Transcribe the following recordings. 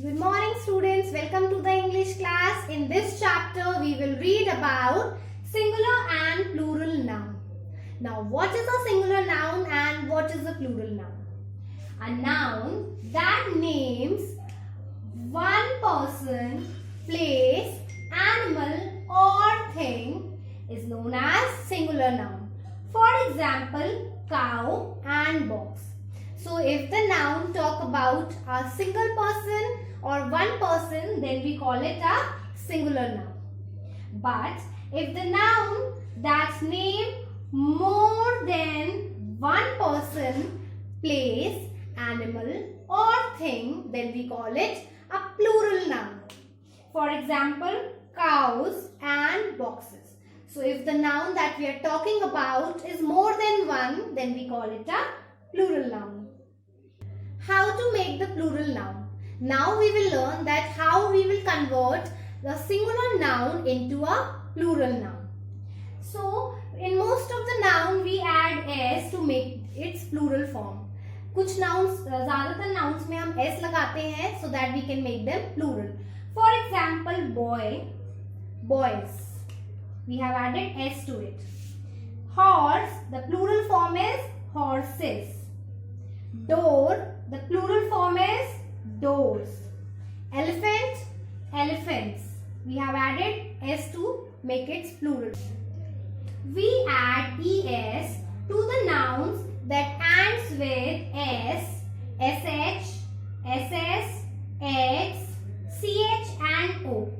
Good morning students, welcome to the English class. In this chapter we will read about singular and plural noun. Now what is a singular noun and what is a plural noun? A noun that names one person, place, animal or thing is known as singular noun. For example, cow and box. So if the noun talk about a single person or one person, then we call it a singular noun. But if the noun that name more than one person, place, animal or thing, then we call it a plural noun. For example, cows and boxes. So if the noun that we are talking about is more than one, then we call it a plural noun. How to make the plural noun? Now we will learn that how we will convert the singular noun into a plural noun. So in most of the noun we add s to make its plural form. कुछ nouns, ज़्यादातर nouns में हम s लगाते हैं so that we can make them plural. For example, boy, boys. We have added s to it. Horse, the plural form is horses. Door, the plural form is doors. Elephant, elephants. We have added s to make its plural. We add es to the nouns that ends with s, sh, ss, x, ch and o.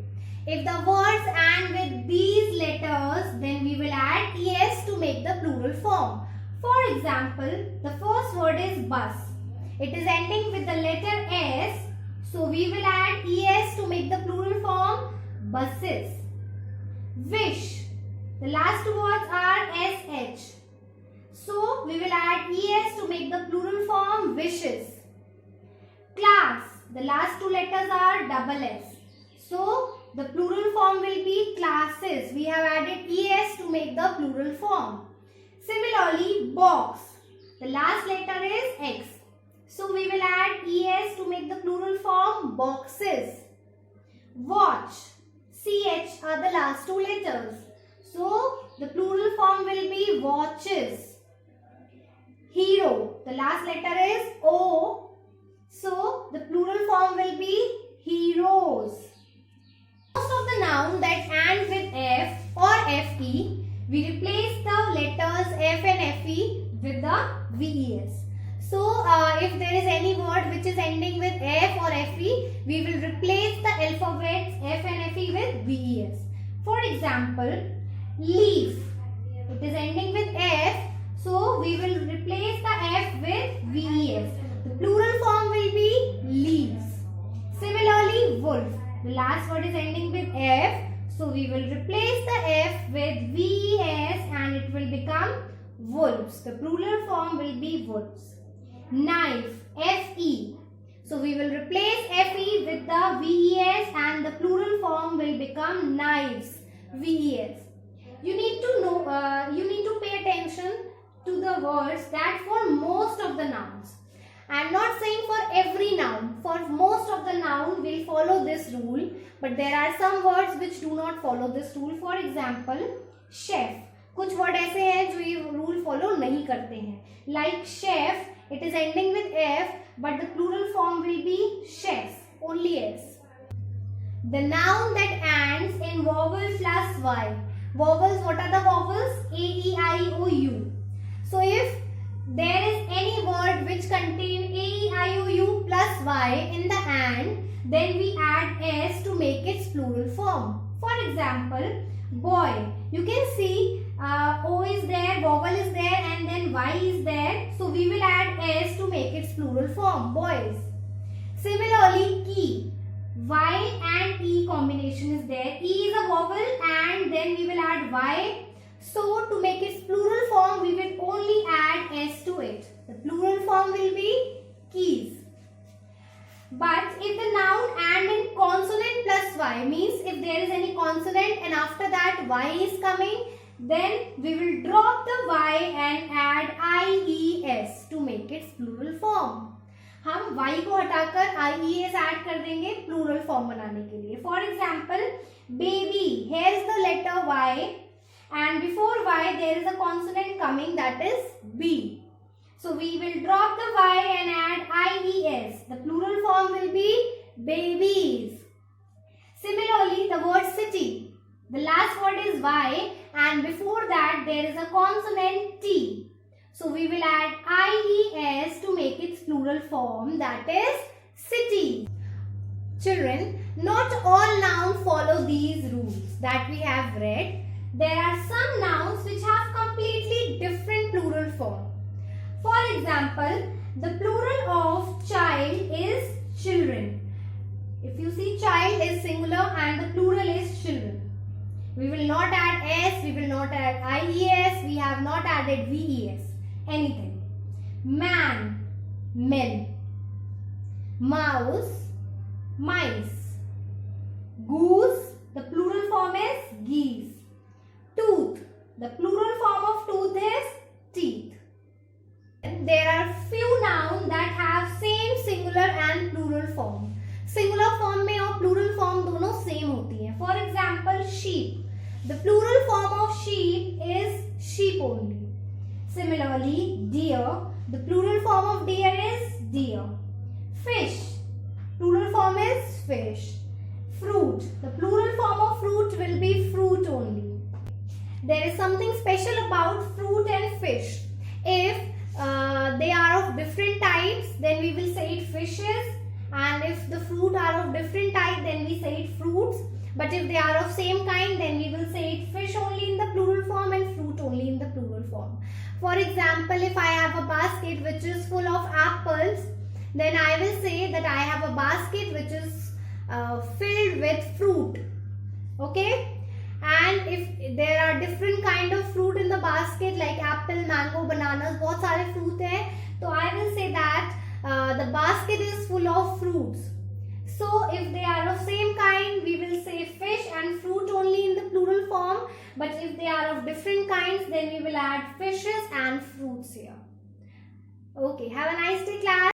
If the words end with these letters, then we will add es to make the plural form. For example, the first word is bus. It is ending with the letter s, so we will add es to make the plural form buses. Wish. The last two words are sh. So we will add es to make the plural form wishes. Class. The last two letters are double s. So the plural form will be classes. We have added es to make the plural form. Similarly, box. The last letter is x. So we will add es to make the plural form boxes. Watch. ch are the last two letters. So the plural form will be watches. Hero. The last letter is o. So the plural form will be heroes. Most of the noun that ends with f or fe, we replace the letters f and fe with the ves. So if there is any word which is ending with f or fe, we will replace the alphabets f and fe with ves. For example, leaf. It is ending with f, so we will replace the f with ves. The plural form will be leaves. Similarly, wolf. The last word is ending with f, so we will replace the f with ves and it will become wolves. The plural form will be wolves. Knife, fe. So we will replace fe with the ves and the plural form will become knives, ves. You need to know, you need to pay attention to the words that for most of the nouns. I am not saying for every noun. For most of the noun will follow this rule, but there are some words which do not follow this rule. For example, chef. कुछ word ऐसे हैं जो ये rule follow नहीं करते हैं. Like chef, it is ending with f, but the plural form will be chefs, only s. The noun that ends in vowel plus y. Vowels, what are the vowels? A, E, I, O, U. So if there is any word which contain A, E, I, O, U plus y in the end, then we add s to make its plural form. For example, boy. You can see O is there, vowel is there and then y is there. So we will add s to make its plural form, boys. Similarly, key. Y and E combination is there. E is a vowel and then we will add y. So to make its plural form, we will only add s to it. The plural form will be keys. But if the noun end in consonant plus y, means if there is any consonant and after that y is coming, then we will drop the y and add ies to make its plural form. हम y को हटाकर ies add कर देंगे plural form बनाने के लिए. For example baby, here is the letter y and before y there is a consonant coming, that is b. So we will drop the y and add ies. The plural form will be babies. Similarly, the word city, the last word is y and before that there is a consonant t. So we will add ies to make its plural form, that is city. Children, not all nouns follow these rules that we have read. There are some nouns which have completely different plural form. For example, the plural of child is children. If you see, child is singular and the plural is children. We will not add s, we will not add ies, we have not added ves, anything. Man, men. Mouse, mice. Goose, the plural form is geese. Tooth, the plural form of tooth is teeth. There are few nouns that have same singular and plural form. Singular form में और plural form दोनों same होती हैं. For example, sheep. The plural form of sheep is sheep only. Similarly, deer. The plural form of deer is deer. Fish. Plural form is fish. Fruit. The plural form of fruit will be fruit only. There is something special about fruit and fish. If they are of different types, then we will say it fishes. And if the fruit are of different type, then we say it fruits. But if they are of same kind, then we will say it fish only in the plural form and fruit only in the plural form. For example, if I have a basket which is full of apples, then I will say that I have a basket which is filled with fruit. Okay? And if there are different kind of fruit in the basket like apple, mango, bananas, बहुत सारे fruit हैं, तो I will say that the basket is full of fruits. So if they are of same kind, we will say fish and fruit only in the plural form. But if they are of different kinds, then we will add fishes and fruits here. Okay, have a nice day, class.